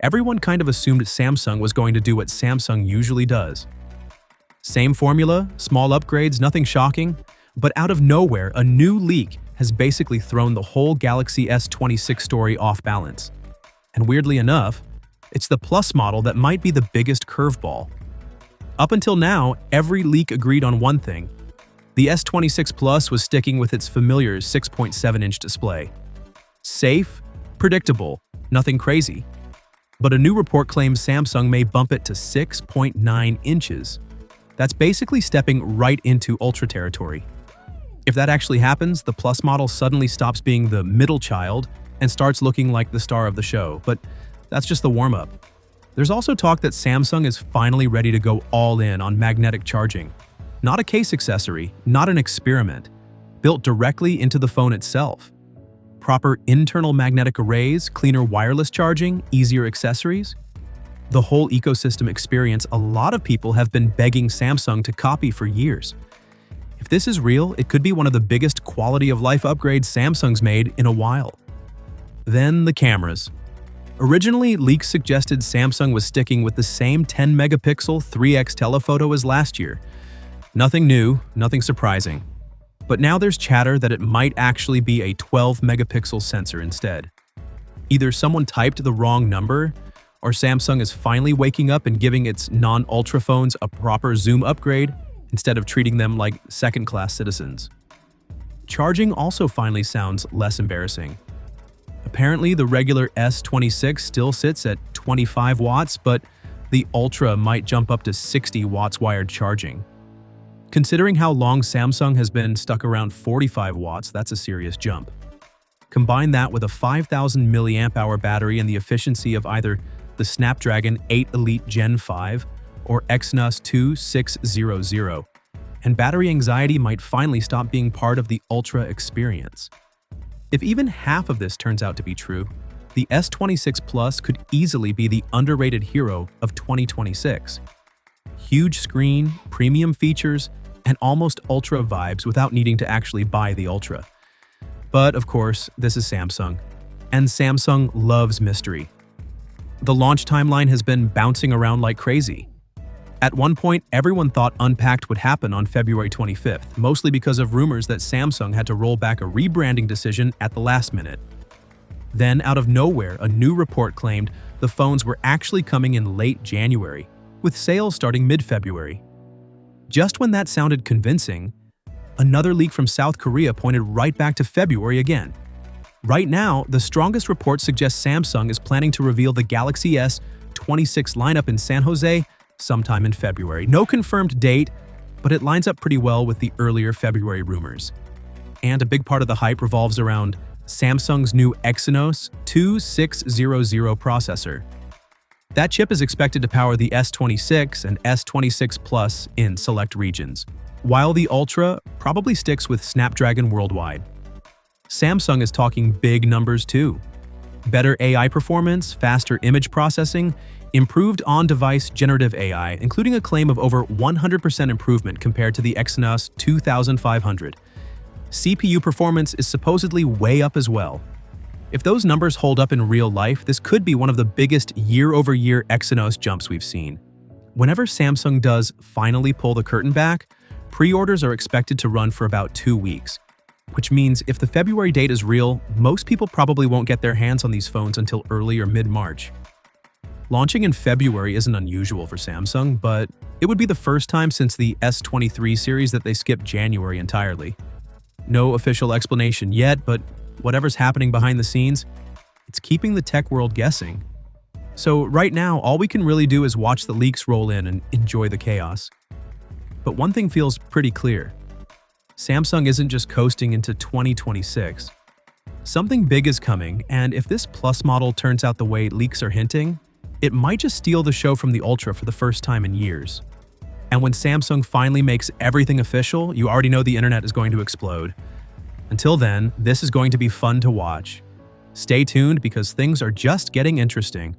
everyone kind of assumed Samsung was going to do what Samsung usually does. Same formula, small upgrades, nothing shocking, but out of nowhere, a new leak has basically thrown the whole Galaxy S26 story off balance. And weirdly enough, it's the Plus model that might be the biggest curveball. Up until now, every leak agreed on one thing. The S26 Plus was sticking with its familiar 6.7-inch display. Safe, predictable, nothing crazy. But a new report claims Samsung may bump it to 6.9 inches. That's basically stepping right into Ultra territory. If that actually happens, the Plus model suddenly stops being the middle child and starts looking like the star of the show, but that's just the warm-up. There's also talk that Samsung is finally ready to go all in on magnetic charging. Not a case accessory, not an experiment, built directly into the phone itself. Proper internal magnetic arrays, cleaner wireless charging, easier accessories. The whole ecosystem experience a lot of people have been begging Samsung to copy for years. If this is real, it could be one of the biggest quality of life upgrades Samsung's made in a while. Then the cameras. Originally, leaks suggested Samsung was sticking with the same 10-megapixel 3x telephoto as last year. Nothing new, nothing surprising. But now there's chatter that it might actually be a 12-megapixel sensor instead. Either someone typed the wrong number, or Samsung is finally waking up and giving its non-Ultra phones a proper zoom upgrade instead of treating them like second-class citizens. Charging also finally sounds less embarrassing. Apparently, the regular S26 still sits at 25 watts, but the Ultra might jump up to 60 watts wired charging. Considering how long Samsung has been stuck around 45 watts, that's a serious jump. Combine that with a 5,000 mAh battery and the efficiency of either the Snapdragon 8 Elite Gen 5 or Exynos 2600, and battery anxiety might finally stop being part of the Ultra experience. If even half of this turns out to be true, the S26 Plus could easily be the underrated hero of 2026. Huge screen, premium features, and almost Ultra vibes without needing to actually buy the Ultra. But of course, this is Samsung, and Samsung loves mystery. The launch timeline has been bouncing around like crazy. At one point, everyone thought Unpacked would happen on February 25th, mostly because of rumors that Samsung had to roll back a rebranding decision at the last minute. Then, out of nowhere, a new report claimed the phones were actually coming in late January, with sales starting mid-February. Just when that sounded convincing, another leak from South Korea pointed right back to February again. Right now, the strongest report suggests Samsung is planning to reveal the Galaxy S26 lineup in San Jose sometime in February. No confirmed date, but it lines up pretty well with the earlier February rumors. And a big part of the hype revolves around Samsung's new Exynos 2600 processor. That chip is expected to power the S26 and S26 Plus in select regions, while the Ultra probably sticks with Snapdragon worldwide. Samsung is talking big numbers too. Better AI performance, faster image processing, improved on-device generative AI, including a claim of over 100% improvement compared to the Exynos 2500. CPU performance is supposedly way up as well. If those numbers hold up in real life, this could be one of the biggest year-over-year Exynos jumps we've seen. Whenever Samsung does finally pull the curtain back, pre-orders are expected to run for about 2 weeks, which means if the February date is real, most people probably won't get their hands on these phones until early or mid-March. Launching in February isn't unusual for Samsung, but it would be the first time since the S23 series that they skipped January entirely. No official explanation yet, but whatever's happening behind the scenes, it's keeping the tech world guessing. So right now, all we can really do is watch the leaks roll in and enjoy the chaos. But one thing feels pretty clear. Samsung isn't just coasting into 2026. Something big is coming, and if this Plus model turns out the way leaks are hinting, it might just steal the show from the Ultra for the first time in years. And when Samsung finally makes everything official, you already know the internet is going to explode. Until then, this is going to be fun to watch. Stay tuned because things are just getting interesting.